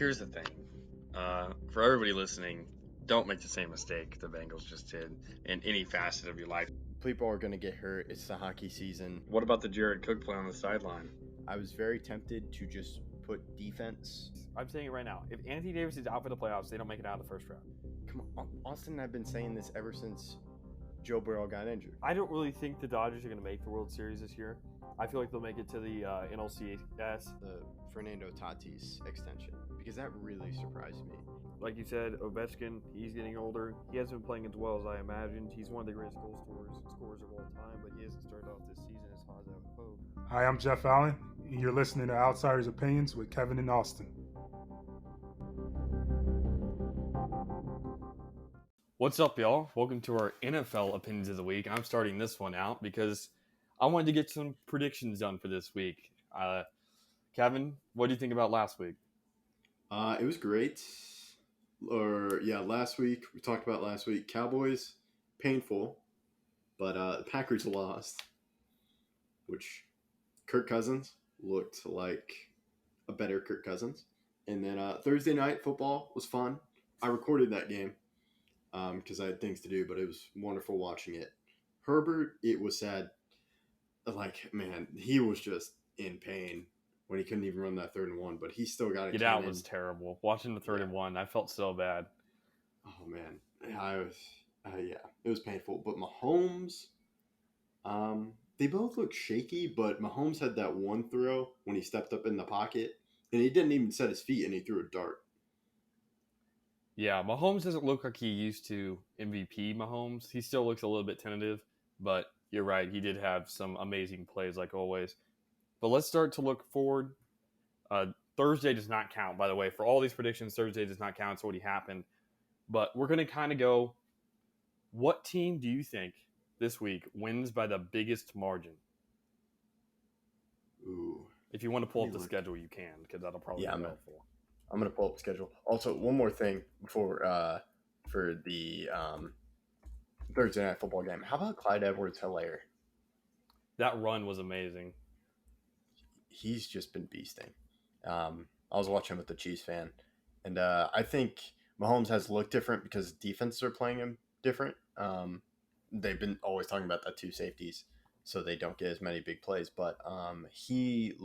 here's the thing. For everybody listening, don't make the same mistake the Bengals just did in any facet of your life. People are going to get hurt. It's the hockey season. What about the Jared Cook play on the sideline? I was very tempted to just put defense. I'm saying it right now. If Anthony Davis is out for the playoffs, they don't make it out of the first round. Come on, Austin and I have been saying this ever since Joe Burrow got injured. I don't really think the Dodgers are going to make the World Series this year. I feel like they'll make it to the NLCS. The Fernando Tatis extension, because that really surprised me. Like you said, Ovechkin, he's getting older. He hasn't been playing as well as I imagined. He's one of the greatest scorers of all time, but he hasn't started off this season as hot as I would hope. Hi, I'm Jeff Allen, and you're listening to Outsiders Opinions with Kevin and Austin. What's up, y'all? Welcome to our NFL Opinions of the Week. I'm starting this one out because I wanted to get some predictions done for this week. Kevin, what do you think about last week? It was great. Last week, we talked about last week. Cowboys, painful, but the Packers lost, which Kirk Cousins looked like a better Kirk Cousins. And then Thursday night football was fun. I recorded that game because I had things to do, but it was wonderful watching it. Herbert, it was sad. Like, man, he was just in pain when he couldn't even run that 3rd and 1, but he still got it. Get out was terrible. Watching the 3rd and 1, I felt so bad. Oh, man. It was painful. But Mahomes, they both looked shaky, but Mahomes had that one throw when he stepped up in the pocket, and he didn't even set his feet, and he threw a dart. Yeah, Mahomes doesn't look like he used to MVP Mahomes. He still looks a little bit tentative, but you're right. He did have some amazing plays like always. But let's start to look forward. Thursday does not count, by the way. For all these predictions, Thursday does not count. It's already happened. But we're going to kind of go, what team do you think this week wins by the biggest margin? Ooh. If you want to pull up the schedule, you can, because that'll probably be helpful. I'm going to pull up the schedule. Also, one more thing before for the Thursday night football game. How about Clyde Edwards-Helaire? That run was amazing. He's just been beasting. I was watching with the Chiefs fan, and I think Mahomes has looked different because defenses are playing him different. They've been always talking about that 2 safeties, so they don't get as many big plays. But Clyde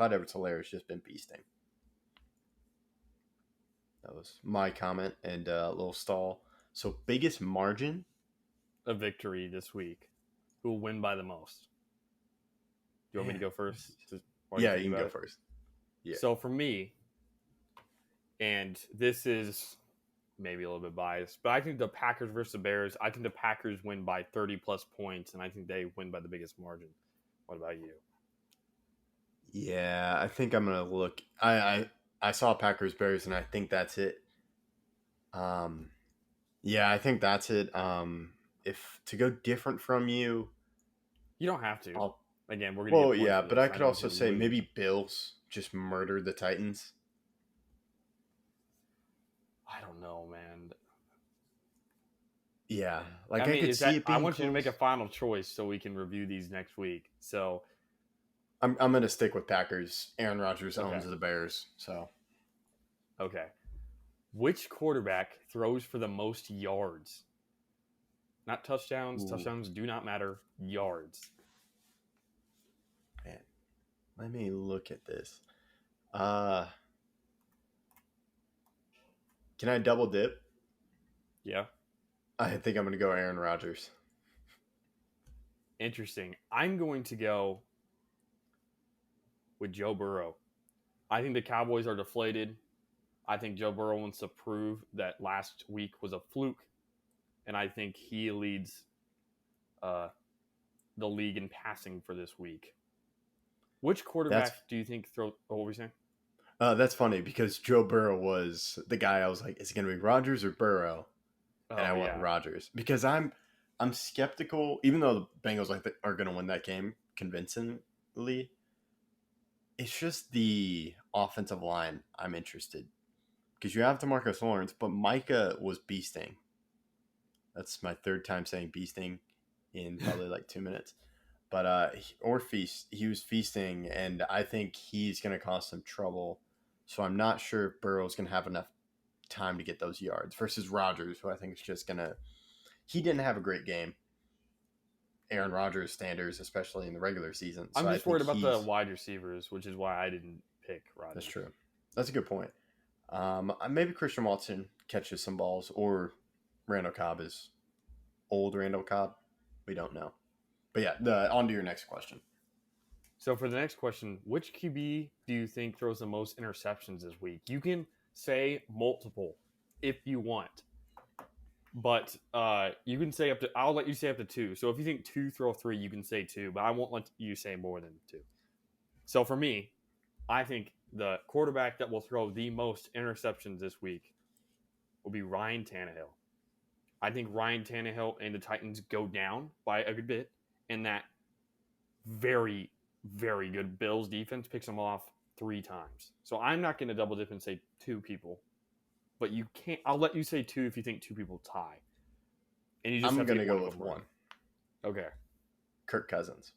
Edwards-Helaire has just been beasting. That was my comment and a little stall. So biggest margin? A victory this week. Who will win by the most? Do you want me to go first? Yeah, you can go first. Yeah. So for me, and this is maybe a little bit biased, but I think the Packers versus the Bears, I think the Packers win by 30-plus points, and I think they win by the biggest margin. What about you? Yeah, I think I'm going to look. I saw Packers-Bears, and I think that's it. I think that's it. If to go different from you... You don't have to. Again, we're going to get but I could also say maybe Bills just murdered the Titans. I don't know, man. Yeah, I could see it being I want close. you to make a final choice so we can review these next week. So I'm going to stick with Packers. Aaron Rodgers owns the Bears, so. Okay. Which quarterback throws for the most yards? Not touchdowns. Ooh. Touchdowns do not matter. Yards. Man, let me look at this. Can I double dip? Yeah. I think I'm going to go Aaron Rodgers. Interesting. I'm going to go with Joe Burrow. I think the Cowboys are deflated. I think Joe Burrow wants to prove that last week was a fluke. And I think he leads the league in passing for this week. Which quarterback do you think what were we saying? That's funny because Joe Burrow was the guy I was like, is it going to be Rodgers or Burrow? And I went Rodgers because I'm skeptical, even though the Bengals are going to win that game convincingly. It's just the offensive line I'm interested because you have DeMarcus Lawrence, but Micah was beasting. That's my 3rd time saying beasting in probably 2 minutes. But he was feasting, and I think he's going to cause some trouble So I'm not sure if Burrow's going to have enough time to get those yards versus Rodgers, who I think is just going to. He didn't have a great game. Aaron Rodgers standards, especially in the regular season. So I'm I just think worried about the wide receivers, which is why I didn't pick Rodgers. That's true. That's a good point. Maybe Christian Watson catches some balls, or Randall Cobb is old Randall Cobb. We don't know. But yeah, on to your next question. So for the next question, which QB do you think throws the most interceptions this week? You can say multiple if you want, but you can say up to. I'll let you say up to 2. So if you think 2 throw 3, you can say 2, but I won't let you say more than 2. So for me, I think the quarterback that will throw the most interceptions this week will be Ryan Tannehill. I think Ryan Tannehill and the Titans go down by a good bit, and that very, very good Bills defense picks them off 3 times. So I'm not going to double dip and say 2 people, but you can't. I'll let you say 2 if you think 2 people tie, and you just I'm have to going to get go one with one. Okay. Kirk Cousins.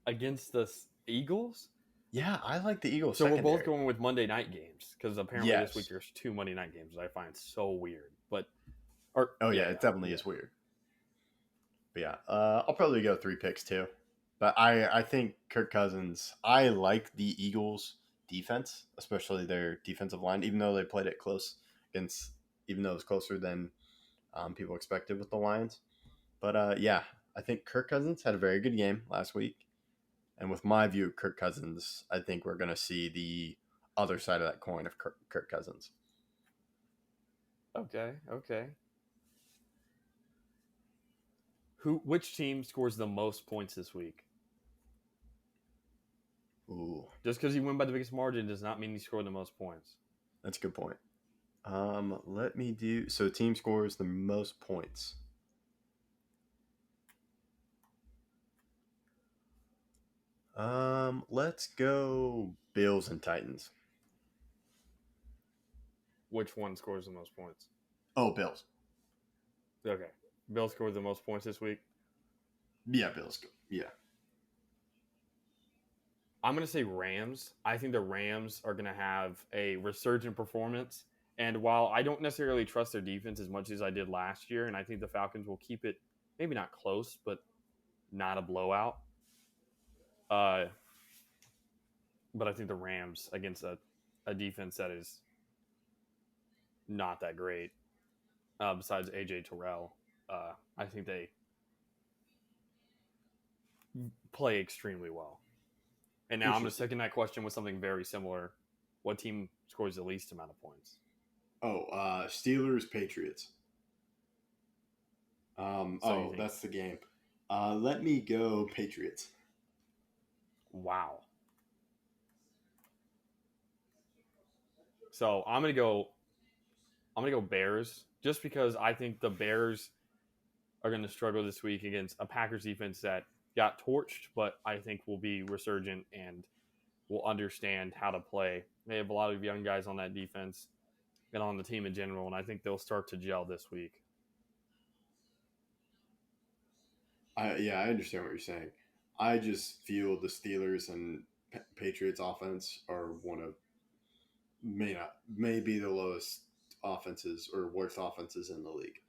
Against the Eagles? Yeah, I like the Eagles. So secondary. we're both going with Monday night games because apparently Yes. this week there's 2 Monday night games, which I find so weird. But it definitely is weird. But yeah, I'll probably go 3 picks too. But I think Kirk Cousins. I like the Eagles' defense, especially their defensive line, even though they played it close even though it was closer than people expected with the Lions. But yeah, I think Kirk Cousins had a very good game last week. And with my view of Kirk Cousins, I think we're going to see the other side of that coin of Kirk Cousins. Okay. Which team scores the most points this week? Ooh, Just because you win by the biggest margin does not mean you score the most points. that's a good point. Let me do so. Team scores the most points. Let's go Bills and Titans. Which one scores the most points? Oh, Bills. Okay. Bills scored the most points this week. Yeah, Bills. Yeah. I'm going to say Rams. I think the Rams are going to have a resurgent performance. And while I don't necessarily trust their defense as much as I did last year, and I think the Falcons will keep it maybe not close, but not a blowout. But I think the Rams against a defense that is not that great, besides AJ Terrell, I think they play extremely well. And now I'm going to second that question with something very similar. What team scores the least amount of points? Steelers, Patriots. That's the game. Let me go Patriots. Wow. So I'm gonna go Bears, just because I think the Bears are gonna struggle this week against a Packers defense that got torched, but I think will be resurgent and will understand how to play. They have a lot of young guys on that defense and on the team in general, and I think they'll start to gel this week. I understand what you're saying. I just feel the Steelers and Patriots offense are may be the lowest offenses or worst offenses in the league.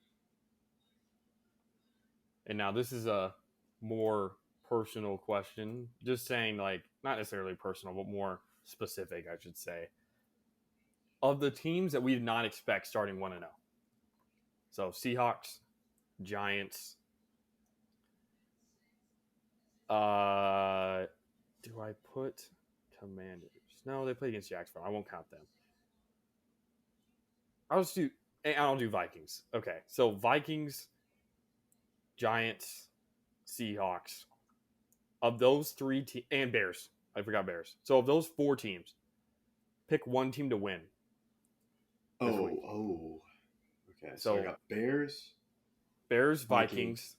And now this is a more personal question. Just saying, like, not necessarily personal, but more specific, I should say. Of the teams that we did not expect starting 1-0. So Seahawks, Giants. Do I put Commanders? No, they played against Jacksonville. I won't count them. I'll do Vikings. Okay, so Vikings, Giants, Seahawks. Of those 3 teams, and Bears. I forgot Bears. So of those 4 teams, pick one team to win. Okay. So I got Bears, Vikings,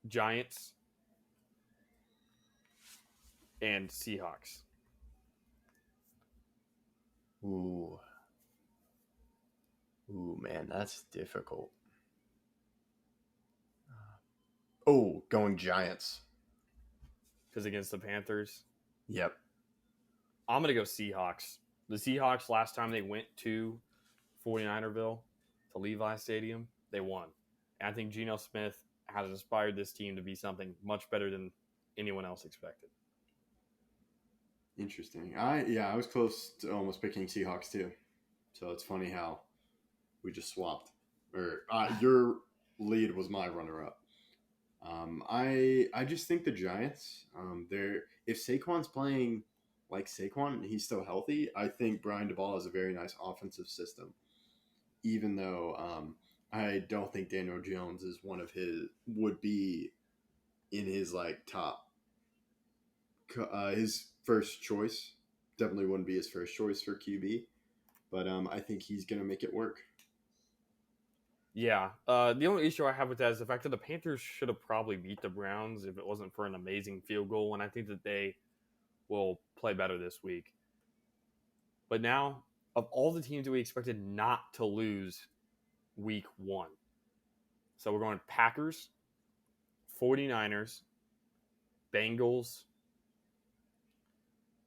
Giants, and Seahawks. Ooh, man, that's difficult. Going Giants. Because against the Panthers. Yep. I'm going to go Seahawks. The Seahawks, last time they went to 49erville, to Levi Stadium, they won. And I think Geno Smith has inspired this team to be something much better than anyone else expected. Interesting. I was close to almost picking Seahawks too. So it's funny how we just swapped. Or your lead was my runner-up. I just think the Giants. They're if Saquon's playing like Saquon, and he's still healthy. I think Brian DeBall has a very nice offensive system. Even though I don't think Daniel Jones is one of his would be in his like top his first choice. Definitely wouldn't be his first choice for QB, but I think he's gonna make it work. Yeah. The only issue I have with that is the fact that the Panthers should have probably beat the Browns if it wasn't for an amazing field goal, and I think that they will play better this week. But now, of all the teams that we expected not to lose week 1, so we're going Packers, 49ers, Bengals,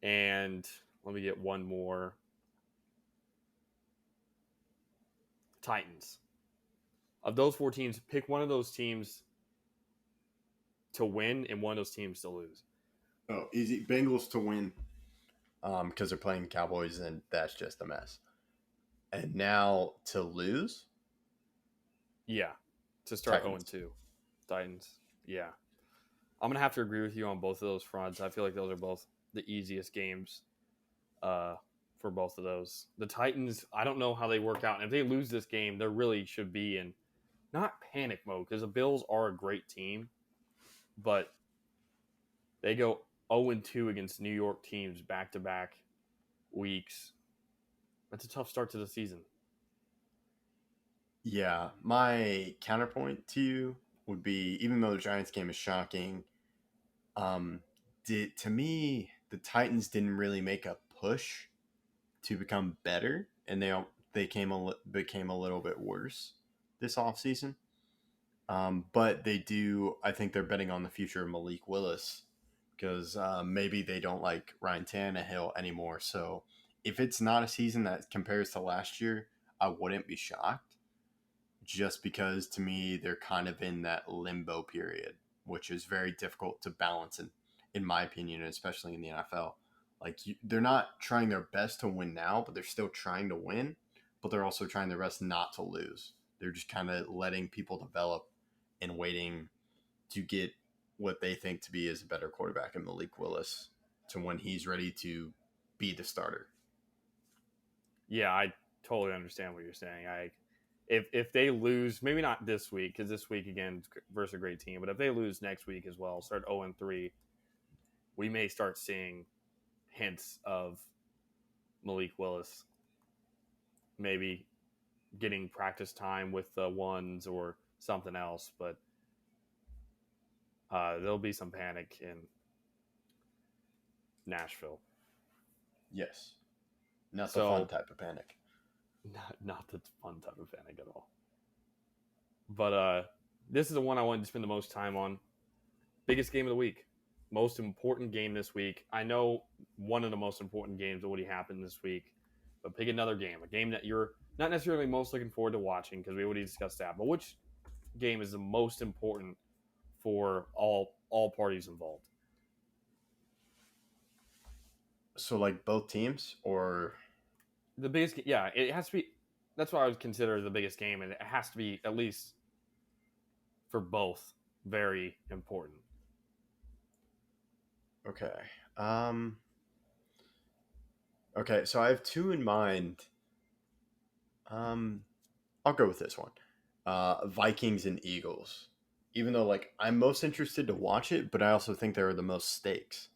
and let me get one more. Titans. Of those 4 teams, pick one of those teams to win and one of those teams to lose. Oh, easy. Bengals to win because they're playing Cowboys, and that's just a mess. And now to lose? Yeah, to start Titans. 0-2. Titans. Yeah. I'm going to have to agree with you on both of those fronts. I feel like those are both the easiest games for both of those. The Titans, I don't know how they work out. And if they lose this game, there really should be in not panic mode because the Bills are a great team, but they go 0-2 against New York teams back-to-back weeks. That's a tough start to the season. Yeah, my counterpoint to you would be, even though the Giants game is shocking, to me the Titans didn't really make a push to become better, and they became a little bit worse this offseason. But they do. I think they're betting on the future of Malik Willis because maybe they don't like Ryan Tannehill anymore. So if it's not a season that compares to last year, I wouldn't be shocked. Just because to me they're kind of in that limbo period, which is very difficult to balance in my opinion, especially in the NFL. Like they're not trying their best to win now, but they're still trying to win, but they're also trying their best not to lose. They're just kind of letting people develop and waiting to get what they think to be is a better quarterback in Malik Willis to when he's ready to be the starter. Yeah, I totally understand what you're saying. If they lose, maybe not this week, because this week again versus a great team, but if they lose next week as well, start 0-3, we may start seeing hints of Malik Willis maybe getting practice time with the ones or something else, but there'll be some panic in Nashville. Yes. Not the fun type of panic. Not the fun type of panic at all. But this is the one I wanted to spend the most time on. Biggest game of the week. Most important game this week. I know one of the most important games already happened this week, but pick another game. A game that you're not necessarily most looking forward to watching because we already discussed that. But which game is the most important for all parties involved? So like both teams or the biggest? Yeah, it has to be. That's what I would consider the biggest game, and it has to be at least for both very important. Okay. Okay, so I have two in mind. I'll go with this one. Vikings and Eagles. Even though like I'm most interested to watch it, but I also think there are the most stakes.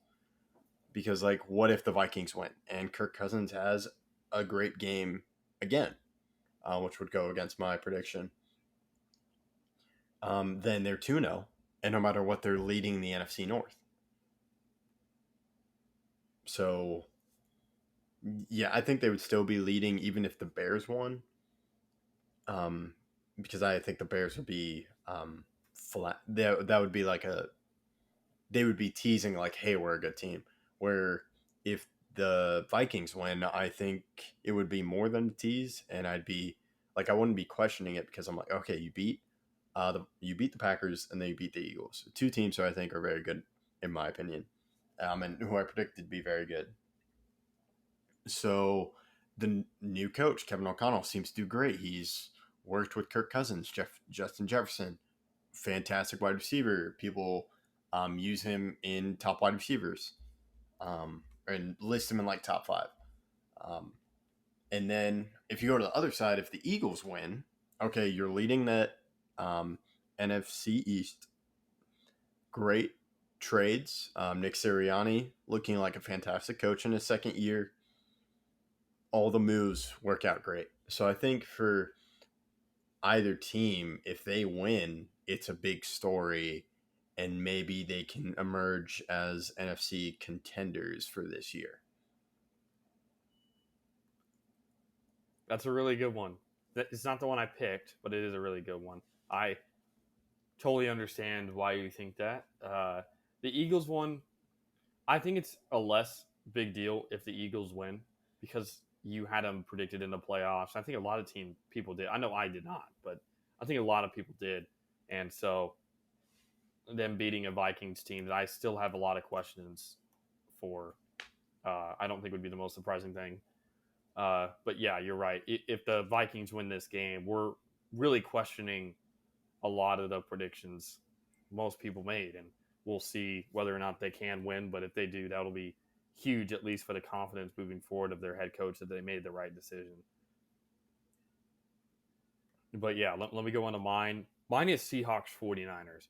Because like what if the Vikings win and Kirk Cousins has a great game again, which would go against my prediction. Then they're 2-0, and no matter what, they're leading the NFC North. So, yeah, I think they would still be leading even if the Bears won. Because I think the Bears would be flat. That would be like they would be teasing like, hey, we're a good team. Where if the Vikings win, I think it would be more than a tease, and I'd be like, I wouldn't be questioning it because I'm like, okay, you beat the Packers and then you beat the Eagles, two teams who I think are very good in my opinion, and who I predicted to be very good. So the new coach Kevin O'Connell seems to do great. He's worked with Kirk Cousins, Justin Jefferson, fantastic wide receiver. People use him in top wide receivers and list him in like top five. Um, and then if you go to the other side, if the Eagles win, okay, you're leading that NFC East. Great trades. Nick Sirianni looking like a fantastic coach in his second year. All the moves work out great. So I think for either team, if they win, it's a big story and maybe they can emerge as NFC contenders for this year. That's a really good one. It's not the one I picked, but it is a really good one. I totally understand why you think that. The Eagles one, I think it's a less big deal if the Eagles win because you had them predicted in the playoffs. I think a lot of people did. I know I did not, but I think a lot of people did. And so them beating a Vikings team that I still have a lot of questions for, I don't think would be the most surprising thing. But yeah, you're right. If the Vikings win this game, we're really questioning a lot of the predictions most people made, and we'll see whether or not they can win. But if they do, that'll be huge, at least for the confidence moving forward of their head coach that they made the right decision. But yeah, let me go on to mine. Mine is Seahawks 49ers.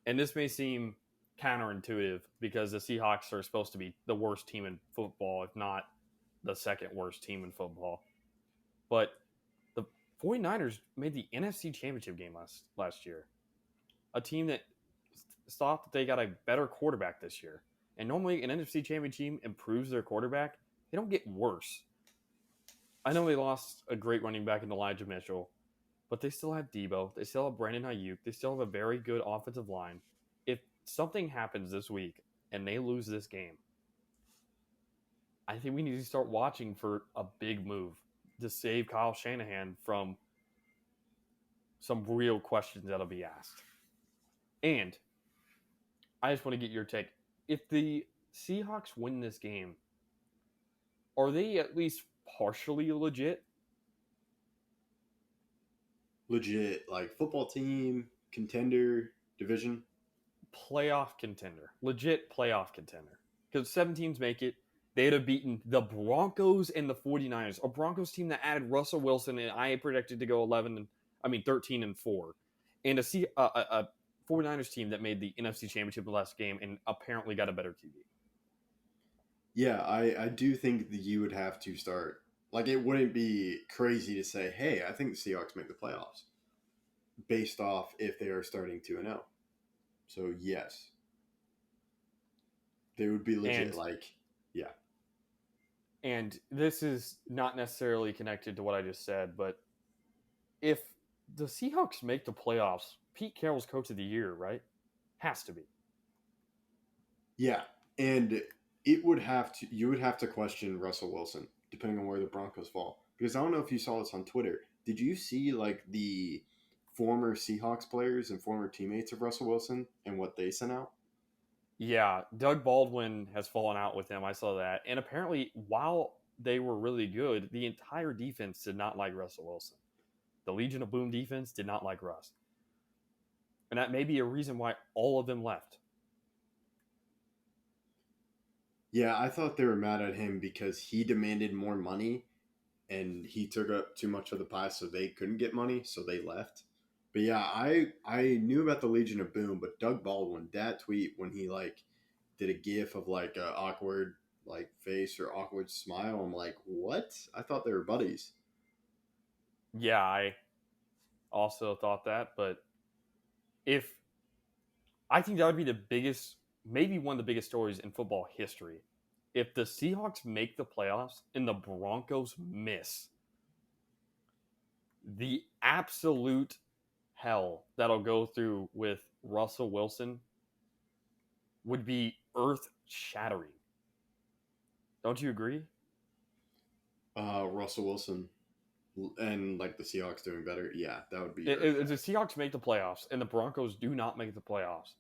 And this may seem counterintuitive because the Seahawks are supposed to be the worst team in football, if not the second worst team in football. But the 49ers made the NFC Championship game last year. A team that thought that they got a better quarterback this year. And normally an NFC Championship team improves their quarterback. They don't get worse. I know they lost a great running back in Elijah Mitchell, but they still have Debo. They still have Brandon Ayuk. They still have a very good offensive line. If something happens this week and they lose this game, I think we need to start watching for a big move to save Kyle Shanahan from some real questions that'll be asked. And I just want to get your take. If the Seahawks win this game, are they at least partially legit? Legit, like football team, contender, division. Playoff contender. Legit playoff contender. Because 7 teams make it. They'd have beaten the Broncos and the 49ers. A Broncos team that added Russell Wilson, and I predicted to go 13-4. And a 49ers team that made the NFC Championship last game and apparently got a better QB. Yeah, I do think that you would have to start. Like, it wouldn't be crazy to say, hey, I think the Seahawks make the playoffs based off if they are starting 2-0. So, yes. They would be legit, yeah. And this is not necessarily connected to what I just said, but if the Seahawks make the playoffs, Pete Carroll's coach of the year, right? Has to be. Yeah, and you would have to question Russell Wilson, depending on where the Broncos fall. Because I don't know if you saw this on Twitter. Did you see, like, the former Seahawks players and former teammates of Russell Wilson and what they sent out? Yeah, Doug Baldwin has fallen out with him. I saw that. And apparently, while they were really good, the entire defense did not like Russell Wilson. The Legion of Boom defense did not like Russ. And that may be a reason why all of them left. Yeah, I thought they were mad at him because he demanded more money and he took up too much of the pie, so they couldn't get money, so they left. But yeah, I knew about the Legion of Boom, but Doug Baldwin, that tweet when he like did a gif of like a awkward like face or awkward smile, I'm like, what? I thought they were buddies. Yeah, I also thought that, but if I think that would be the biggest, maybe one of the biggest stories in football history. If the Seahawks make the playoffs and the Broncos miss, the absolute hell that'll go through with Russell Wilson would be earth shattering. Don't you agree? Russell Wilson and like the Seahawks doing better. Yeah, that would be. If the Seahawks make the playoffs and the Broncos do not make the playoffs,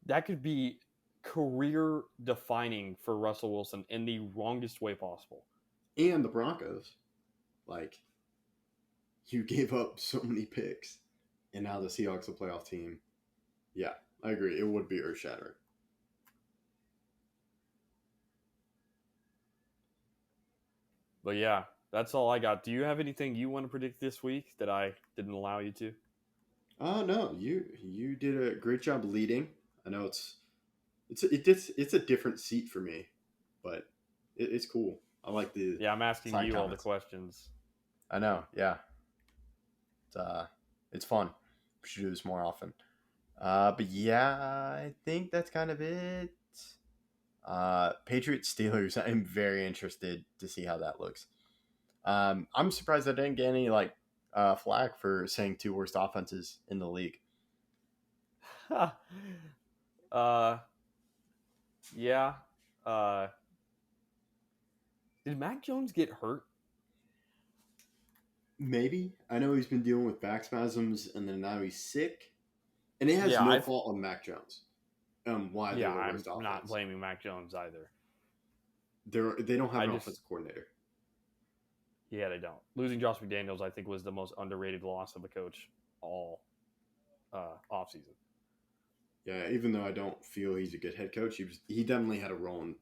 that could be career defining for Russell Wilson in the wrongest way possible. And the Broncos, like, you gave up so many picks, and now the Seahawks a playoff team. Yeah, I agree. It would be earth shattering. But yeah, that's all I got. Do you have anything you want to predict this week that I didn't allow you to? No, you did a great job leading. I know it's a different seat for me, but it's cool. I like the Yeah, I'm asking side you all the comments. questions. I know, yeah. It's fun. We should do this more often. But yeah, I think that's kind of it. Patriots Steelers. I'm very interested to see how that looks. I'm surprised I didn't get any flag for saying two worst offenses in the league. Yeah. Did Mac Jones get hurt? Maybe. I know he's been dealing with back spasms, and then now he's sick, and it has Yeah, no fault of Mac Jones. Why Yeah, they're the I'm worst offense? not blaming Mac Jones either. They don't have an offensive coordinator. Yeah, they don't. Losing Josh McDaniels, I think, was the most underrated loss of a coach all offseason. Yeah, even though I don't feel he's a good head coach, he definitely had a role in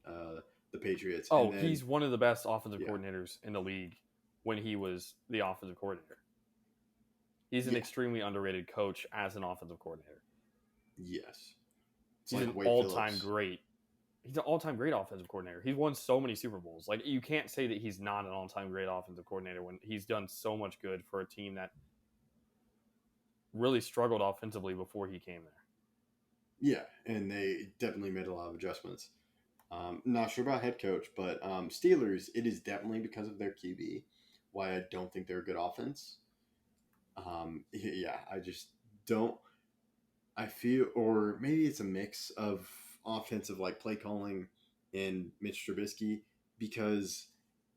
the Patriots. Oh, and then, he's one of the best offensive coordinators in the league when he was the offensive coordinator. He's an extremely underrated coach as an offensive coordinator. Yes. He's an all-time great. He's an all-time great offensive coordinator. He's won so many Super Bowls. Like, you can't say that he's not an all-time great offensive coordinator when he's done so much good for a team that really struggled offensively before he came there. Yeah, and they definitely made a lot of adjustments. Not sure about head coach, but Steelers, it is definitely because of their QB why I don't think they're a good offense. Yeah, I just don't. I feel, or maybe it's a mix of offensive play calling and Mitch Trubisky, because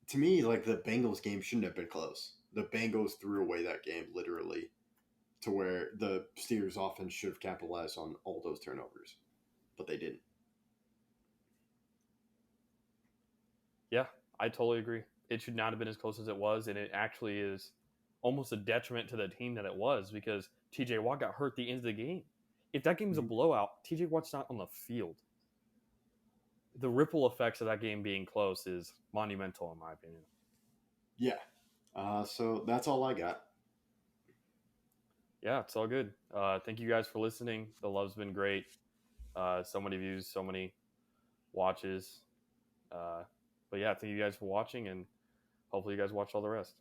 to me, the Bengals game shouldn't have been close. The Bengals threw away that game literally, to where the Steelers offense should have capitalized on all those turnovers, but they didn't. Yeah, I totally agree. It should not have been as close as it was, and it actually is almost a detriment to the team that it was because TJ Watt got hurt at the end of the game. If that game's a blowout, TJ Watt's not on the field. The ripple effects of that game being close is monumental, in my opinion. Yeah. So that's all I got. Yeah, it's all good. Thank you guys for listening. The love's been great. So many views, so many watches. But yeah, thank you guys for watching, and hopefully you guys watch all the rest.